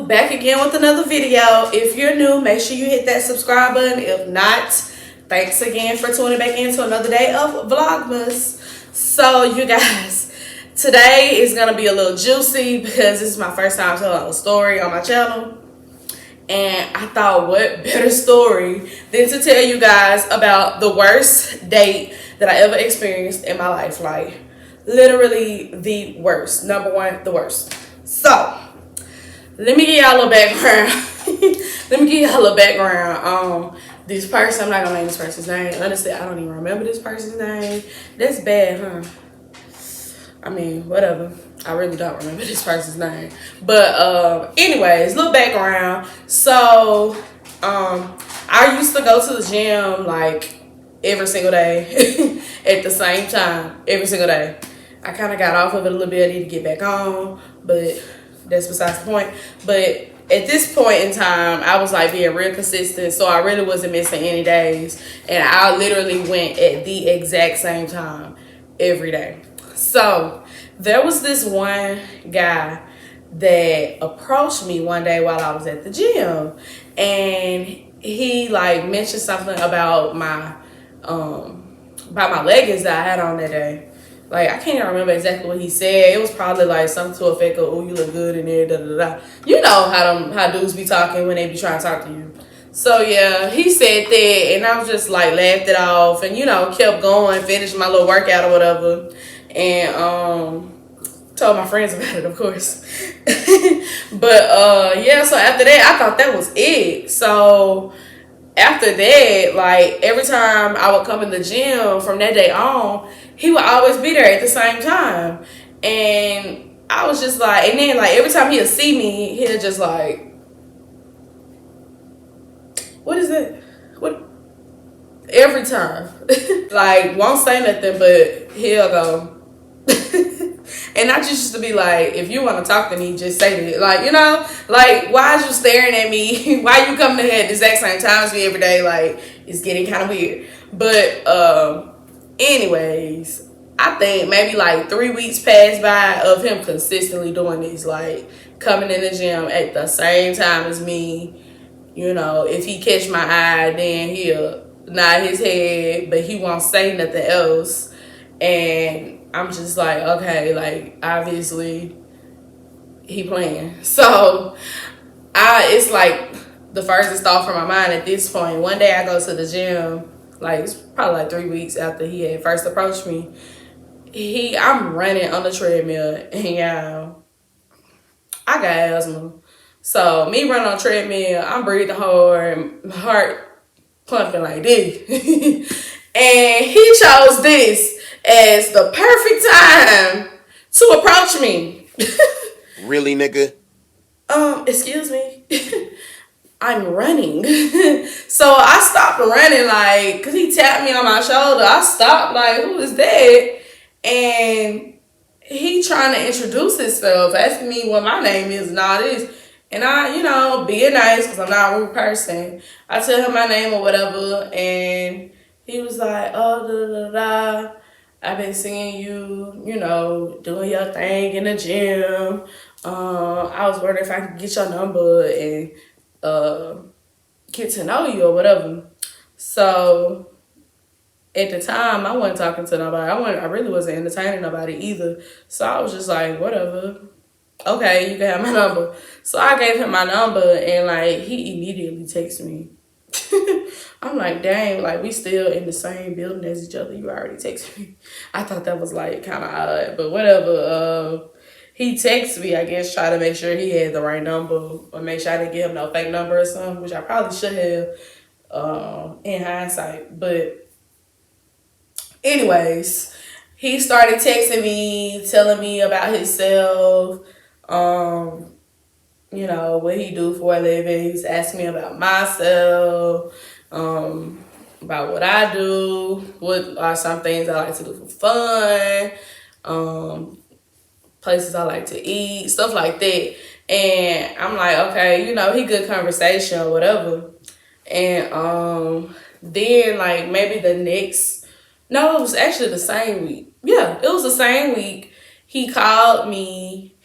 back again with another video. If you're new, make sure you hit that subscribe button. If not, thanks again for tuning back into another day of Vlogmas. So you guys, today is gonna be a little juicy because this is my first time telling a story on my channel. And I thought, what better story than to tell you guys about the worst date that I ever experienced in my life. Like, literally the worst. Number one, the worst. So, let me give y'all a little background. on this person. I'm not gonna name this person's name. Honestly, I don't even remember this person's name. That's bad, huh? I mean, whatever. I really don't remember this person's name. But anyways, little background. So I used to go to the gym like every single day at the same time, every single day. I kind of got off of it a little bit. I need to get back on, but that's besides the point. But at this point in time, I was like being real consistent, so I really wasn't missing any days. And I literally went at the exact same time every day. So there was this one guy that approached me one day while I was at the gym, and he like mentioned something about my leggings that I had on that day. Like, I can't even remember exactly what he said. It was probably like something to the effect of, "Oh, you look good in there, da da da." You know how dudes be talking when they be trying to talk to you. So yeah, he said that, and I was just like laughed it off, and kept going, finished my little workout or whatever, and told my friends about it, of course. But yeah, so after that, I thought that was it. So after that, like every time I would come in the gym from that day on, he would always be there at the same time. And I was just like, and then like every time he'll see me, he'll just like, "What is it? What?" Every time. Like, won't say nothing, but he'll go. And I just used to be like, if you want to talk to me, just say it. Like, like, why is you staring at me? Why you coming here at the exact same time as me every day? Like, it's getting kind of weird. But anyways, I think maybe like 3 weeks passed by of him consistently doing this, like coming in the gym at the same time as me. If he catch my eye, then he'll nod his head, but he won't say nothing else. And I'm just like, okay, like obviously he playing. So it's like the furthest thought from my mind at this point. One day I go to the gym, like it's probably like 3 weeks after he had first approached me. I'm running on the treadmill, and I got asthma. So me running on the treadmill, I'm breathing hard, heart pumping like this. And he chose this as the perfect time to approach me. Really, nigga? Excuse me. I'm running. So I stopped running, like, because he tapped me on my shoulder. I stopped, like, who is that? And he trying to introduce himself, asking me what my name is and all this. And I, being nice, because I'm not a rude person, I tell him my name or whatever, and he was like, "Oh, da da da. I've been seeing you, doing your thing in the gym. I was wondering if I could get your number and get to know you or whatever." So at the time, I wasn't talking to nobody. I really wasn't entertaining nobody either. So I was just like, whatever. Okay, you can have my number. So I gave him my number, and like he immediately texted me. I'm like, dang, like we still in the same building as each other. You already texted me. I thought that was like kind of odd, but whatever. He texted me, I guess, try to make sure he had the right number, or make sure I didn't give him no fake number or something, which I probably should have in hindsight. But anyways, he started texting me, telling me about himself, what he do for a living. He was asking me about myself, about what I do, what are some things I like to do for fun, places I like to eat, stuff like that. And I'm like, okay, he good conversation or whatever. And then like maybe no, it was actually the same week. Yeah, it was the same week. He called me,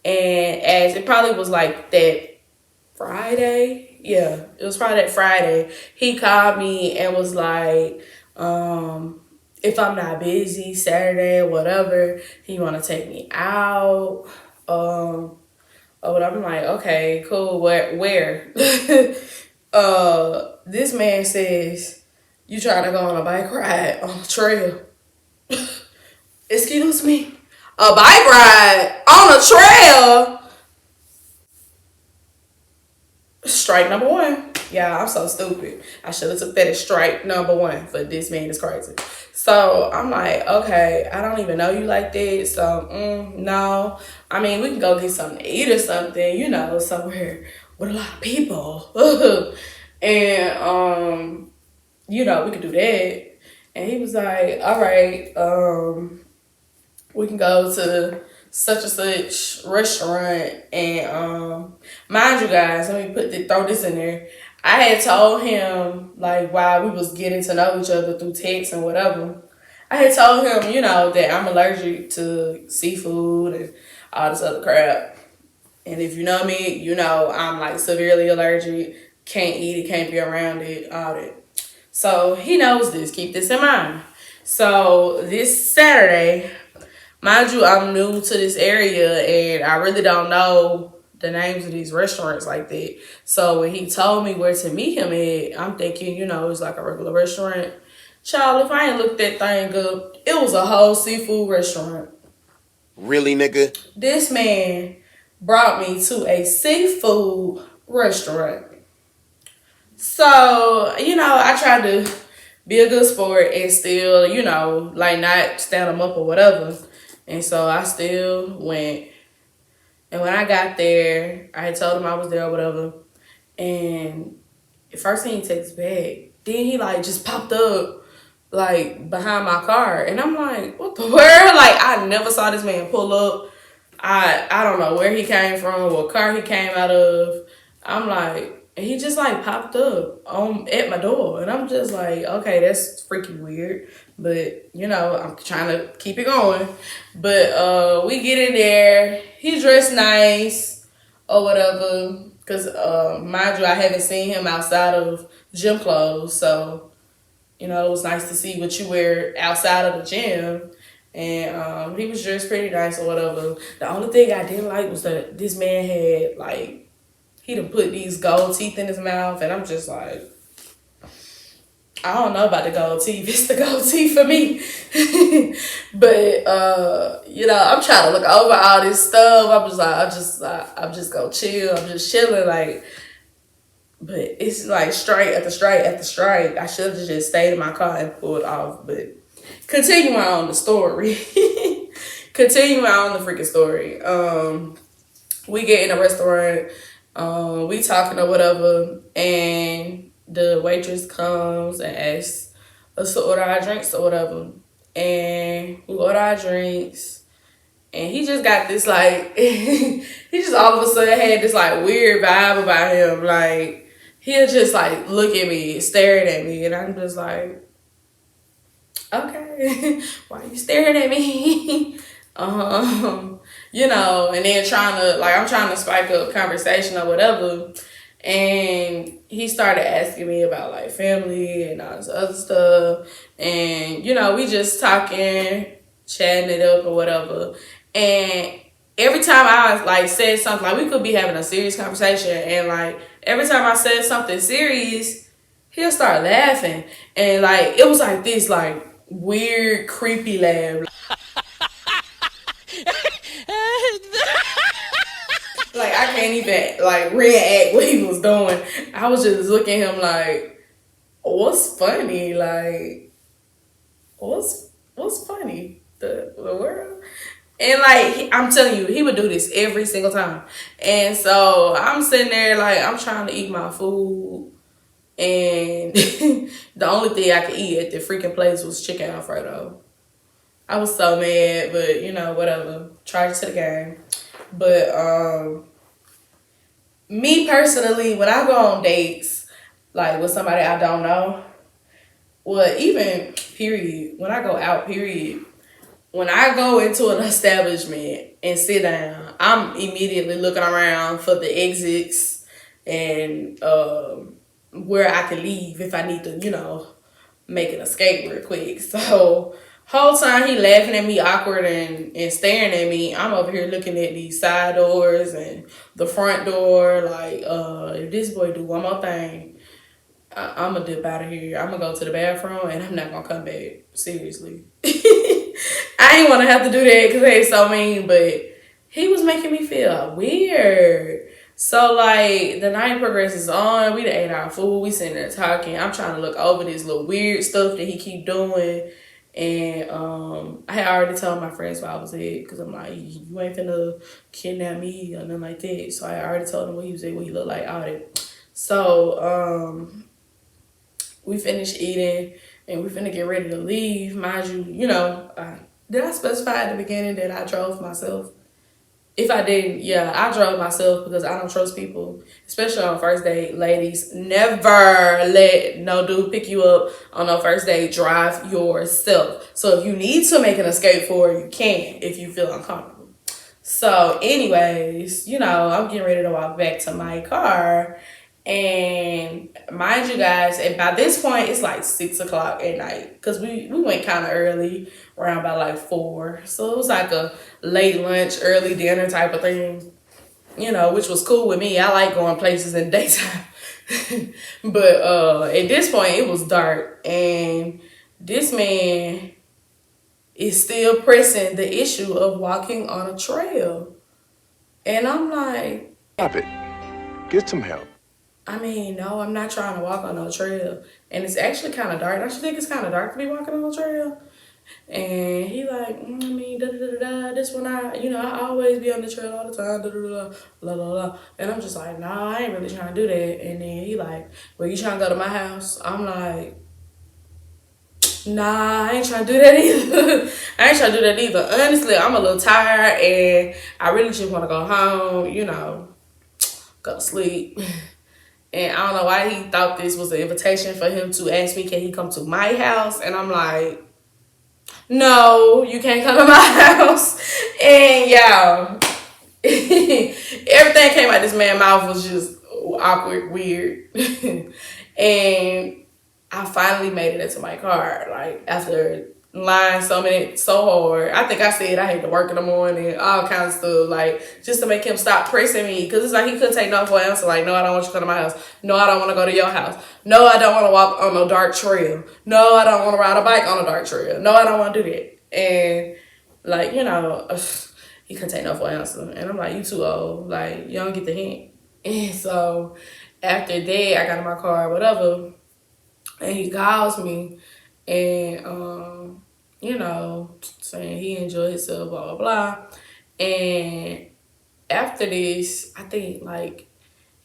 and as it probably was like that Friday. Yeah, it was probably that Friday. He called me and was like, if I'm not busy Saturday or whatever, he want to take me out. But I'm like, okay, cool. Where? This man says, you trying to go on a bike ride on a trail. Excuse me? A bike ride on a trail? Strike number one. Yeah, I'm so stupid. I should have took that as strike number one, for this man is crazy. So I'm like, okay, I don't even know you like that. So no. I mean, we can go get something to eat or something, you know, somewhere with a lot of people. And you know, we could do that. And he was like, all right, we can go to such and such restaurant. And mind you guys, let me throw this in there. I had told him, like, while we was getting to know each other through text and whatever, I had told him, you know, that I'm allergic to seafood and all this other crap. And if you know me, you know I'm like severely allergic, can't eat it, can't be around it, all that. So he knows this, keep this in mind. So this Saturday, mind you, I'm new to this area and I really don't know the names of these restaurants like that. So when he told me where to meet him at, I'm thinking, you know, it's like a regular restaurant. Child, if I ain't looked that thing up, it was a whole seafood restaurant. Really, nigga? This man brought me to a seafood restaurant. So, you know, I tried to be a good sport and still, you know, like not stand him up or whatever. And so I still went. And when I got there, I had told him I was there or whatever. And first thing he takes back, then he like just popped up like behind my car. And I'm like, what the world? Like, I never saw this man pull up. I don't know where he came from, what car he came out of. I'm like, he just like popped up at my door. And I'm just like, okay, that's freaking weird. But, you know, I'm trying to keep it going. But we get in there. He dressed nice or whatever. Because, mind you, I haven't seen him outside of gym clothes. So, you know, it was nice to see what you wear outside of the gym. And he was dressed pretty nice or whatever. The only thing I didn't like was that this man had, like, he done put these gold teeth in his mouth. And I'm just like, I don't know about the gold teeth. It's the gold teeth for me. But, you know, I'm trying to look over all this stuff. I'm just like, I'm just gonna chill. I'm just chilling, like. But it's like strike after strike after strike. I should have just stayed in my car and pulled off. But continuing on the story. Continuing on the freaking story. We get in a restaurant. We talking or whatever. And the waitress comes and asks us to order our drinks or whatever. And we order our drinks. And he just got this, like, he just all of a sudden had this, like, weird vibe about him. Like, he'll just, like, look at me, staring at me. And I'm just like, okay, why are you staring at me? You know, and then I'm trying to spike up conversation or whatever. And he started asking me about, like, family and all this other stuff. And, you know, we just talking, chatting it up or whatever. And every time I, like, said something, like, we could be having a serious conversation. And, like, every time I said something serious, he'll start laughing. And, like, it was, like, this, like, weird, creepy laugh. Like, I can't even, like, react what he was doing. I was just looking at him like, what's funny? Like, what's funny? The world? And, like, I'm telling you, he would do this every single time. And so I'm sitting there, like, I'm trying to eat my food. And the only thing I could eat at the freaking place was chicken Alfredo. I was so mad, but, you know, whatever. Charge to the game. But me personally, when I go on dates, like with somebody I don't know, well, even period, when I go out, period, when I go into an establishment and sit down, I'm immediately looking around for the exits and where I can leave if I need to, you know, make an escape real quick. So whole time he laughing at me awkward and staring at me, I'm over here looking at these side doors and the front door like, if this boy do one more thing, I'm gonna dip out of here. I'm gonna go to the bathroom and I'm not gonna come back. Seriously. I ain't want to have to do that because they so mean, but he was making me feel weird. So, like, the night progresses on. We done ate our food. We sitting there talking. I'm trying to look over this little weird stuff that he keep doing. And I had already told my friends where I was at because I'm like, you ain't finna kidnap me or nothing like that. So, I already told him what he was at, what he looked like, all that. So, we finished eating and we finna get ready to leave. Mind you, you know, did I specify at the beginning that I drove myself? If I didn't, yeah, I drove myself because I don't trust people, especially on first date. Ladies, never let no dude pick you up on no first date. Drive yourself. So if you need to make an escape for it, you can if you feel uncomfortable. So anyways, you know, I'm getting ready to walk back to my car. And mind you guys, and by this point, it's like 6 o'clock at night because we went kind of early, around by like 4. So it was like a late lunch, early dinner type of thing, you know, which was cool with me. I like going places in the daytime. But at this point, it was dark. And this man is still pressing the issue of walking on a trail. And I'm like, Stop it. Get some help. I mean, no, I'm not trying to walk on no trail. And it's actually kind of dark. Don't you think it's kind of dark to be walking on a trail? And he like, I mean, da-da-da-da-da, this one I always be on the trail all the time, da-da-da-da, la la la. And I'm just like, nah, I ain't really trying to do that. And then he like, well, you trying to go to my house? I'm like, nah, I ain't trying to do that either. I ain't trying to do that either. Honestly, I'm a little tired and I really just want to go home, you know, go to sleep. And I don't know why he thought this was an invitation for him to ask me, can he come to my house? And I'm like, no, you can't come to my house. And y'all, everything came out this man's mouth was just awkward, weird. And I finally made it into my car, like after lying so hard. I think I said I had to work in the morning, all kinds of stuff, like just to make him stop pressing me. Because it's like he couldn't take no for an answer. Like, no, I don't want you to come to my house. No, I don't want to go to your house. No, I don't want to walk on a dark trail. No, I don't want to ride a bike on a dark trail. No, I don't want to do that. And like, you know, he couldn't take no for an answer. And I'm like, you too old. Like, you don't get the hint. And so after that, I got in my car, whatever. And he calls me and, you know, saying he enjoyed himself, blah, blah, blah. And after this, I think, like,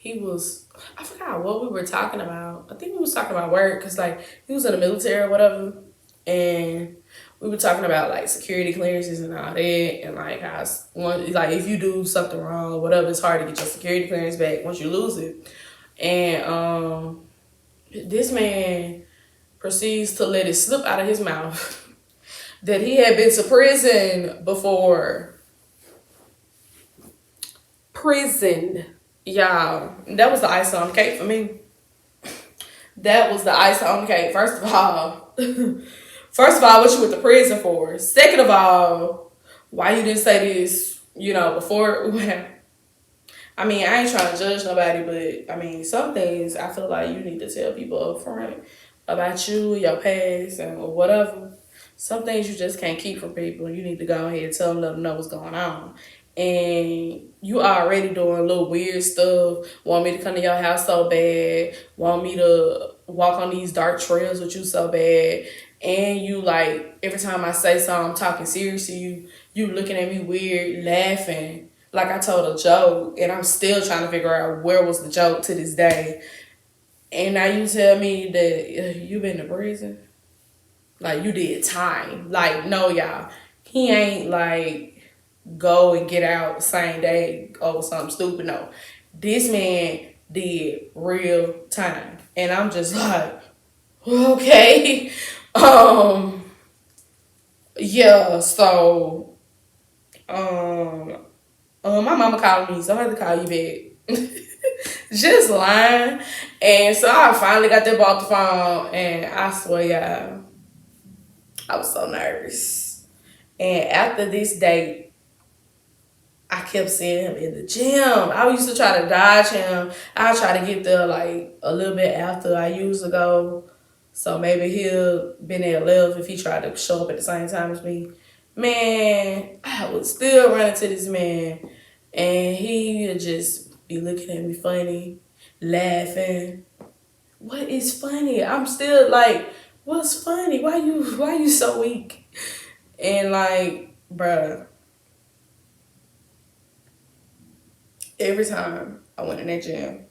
I forgot what we were talking about. I think we was talking about work because, like, he was in the military or whatever. And we were talking about, like, security clearances and all that. And, like, how, if you do something wrong or whatever, it's hard to get your security clearance back once you lose it. And, this man proceeds to let it slip out of his mouth that he had been to prison before. Prison. Y'all, that was the icing on the cake for me. That was the icing on the cake. First of all, what you went to prison for? Second of all, why you didn't say this, you know, before we went out? I mean, I ain't trying to judge nobody, but I mean, some things I feel like you need to tell people up front about you, your past, and whatever. Some things you just can't keep from people. You need to go ahead and tell them, let them know what's going on. And you already doing little weird stuff. Want me to come to your house so bad. Want me to walk on these dark trails with you so bad. And you like, every time I say something, I'm talking serious to you. You looking at me weird, laughing. Like I told a joke, and I'm still trying to figure out where was the joke to this day. And now you tell me that you been to prison? Like, you did time. Like, no, y'all. He ain't, like, go and get out same day over something stupid. No. This man did real time. And I'm just like, okay. Yeah, so, my mama called me, so I had to call you back. Just lying. And so I finally got that off the phone, and I swear, y'all, I was so nervous. And after this date, I kept seeing him in the gym. I used to try to dodge him. I try to get there like a little bit after I used to go. So maybe he'll been there left if he tried to show up at the same time as me. Man, I would still run into this man, and he would just be looking at me funny, laughing. What is funny? I'm still like, what's funny? Why you so weak? And like, bruh, every time I went in that gym,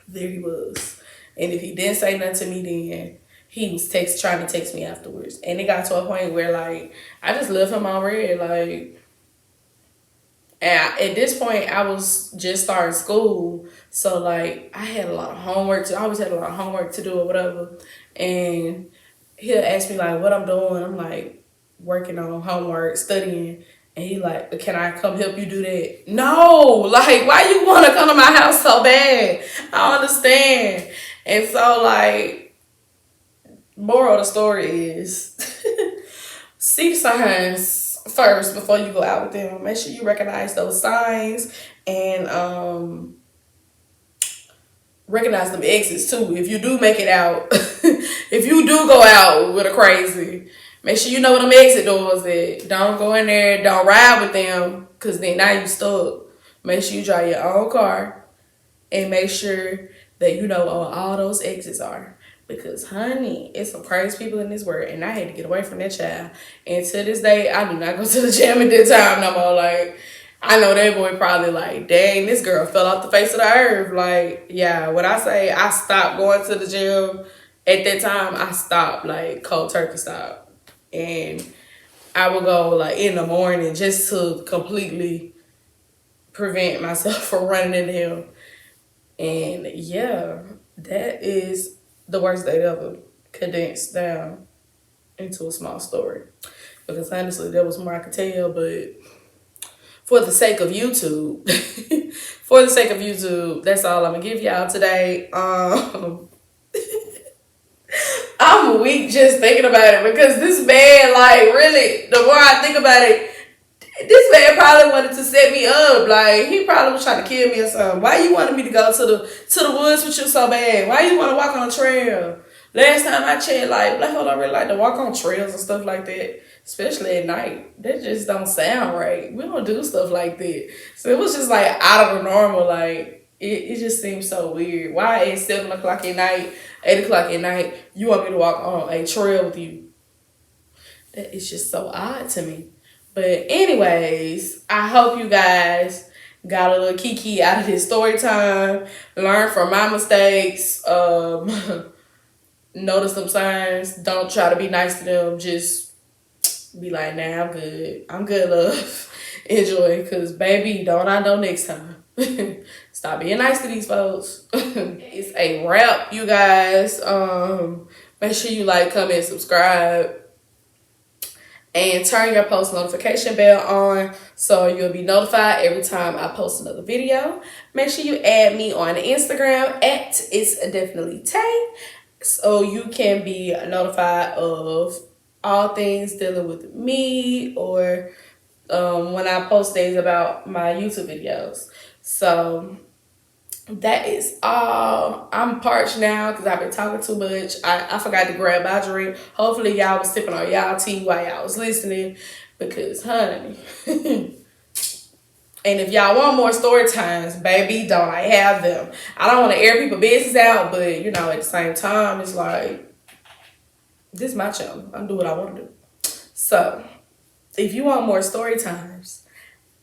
there he was. And if he didn't say nothing to me then, he was trying to text me afterwards. And it got to a point where like I just left him on red. Like, and at this point I was just starting school. So like I had a lot of homework I always had a lot of homework to do or whatever. And he'll ask me like what I'm doing. I'm like working on homework, studying. And he like, can I come help you do that? No, like, why you want to come to my house so bad? I don't understand. And so, like, moral of the story is, see signs first before you go out with them. Make sure you recognize those signs and recognize them exits too. If you do make it out, if you do go out with a crazy, make sure you know where them exit doors at. Don't go in there. Don't ride with them, because then now you stuck. Make sure you drive your own car, and make sure that you know where all those exits are. Because, honey, it's some crazy people in this world, and I had to get away from that child. And to this day, I do not go to the gym at that time no more. Like, I know that boy probably like, dang, this girl fell off the face of the earth. Like, yeah, when I say I stopped going to the gym at that time, I stopped, like, cold turkey stopped. And I would go like in the morning just to completely prevent myself from running into him. And yeah, that is the worst date ever condensed down into a small story. Because honestly, there was more I could tell, but for the sake of YouTube, that's all I'm gonna give y'all today. I'm weak just thinking about it, because this man, like, really, the more I think about it, this man probably wanted to set me up. Like, he probably was trying to kill me or something. Why you wanted me to go to the woods with you so bad? Why you want to walk on a trail? Last time I checked, like, black people don't really like to walk on trails and stuff like that, especially at night. That just don't sound right. We don't do stuff like that. So it was just, like, out of the normal. Like, it just seems so weird. Why at 7 o'clock at night, 8 o'clock at night, you want me to walk on a trail with you? That is just so odd to me. But anyways, I hope you guys got a little kiki out of this story time. Learn from my mistakes. Notice some signs. Don't try to be nice to them. Just be like, nah, I'm good. I'm good, love. Enjoy. Because, baby, don't I know next time. Stop being nice to these folks. It's a wrap, you guys. Make sure you like, comment, subscribe. And turn your post notification bell on so you'll be notified every time I post another video. Make sure you add me on Instagram at It's Definitely Tay, so you can be notified of all things dealing with me, or when I post things about my YouTube videos. So that is all. I'm parched now because I've been talking too much. I forgot to grab my drink. Hopefully y'all was sipping on y'all tea while y'all was listening, because, honey. And if y'all want more story times, baby, don't I have them. I don't want to air people's business out, but, you know, at the same time, it's like, this is my channel. I'm doing what I want to do. So, if you want more story times,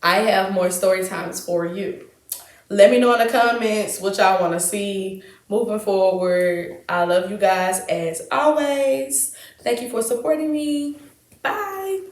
I have more story times for you. Let me know in the comments what y'all want to see moving forward. I love you guys as always. Thank you for supporting me. Bye.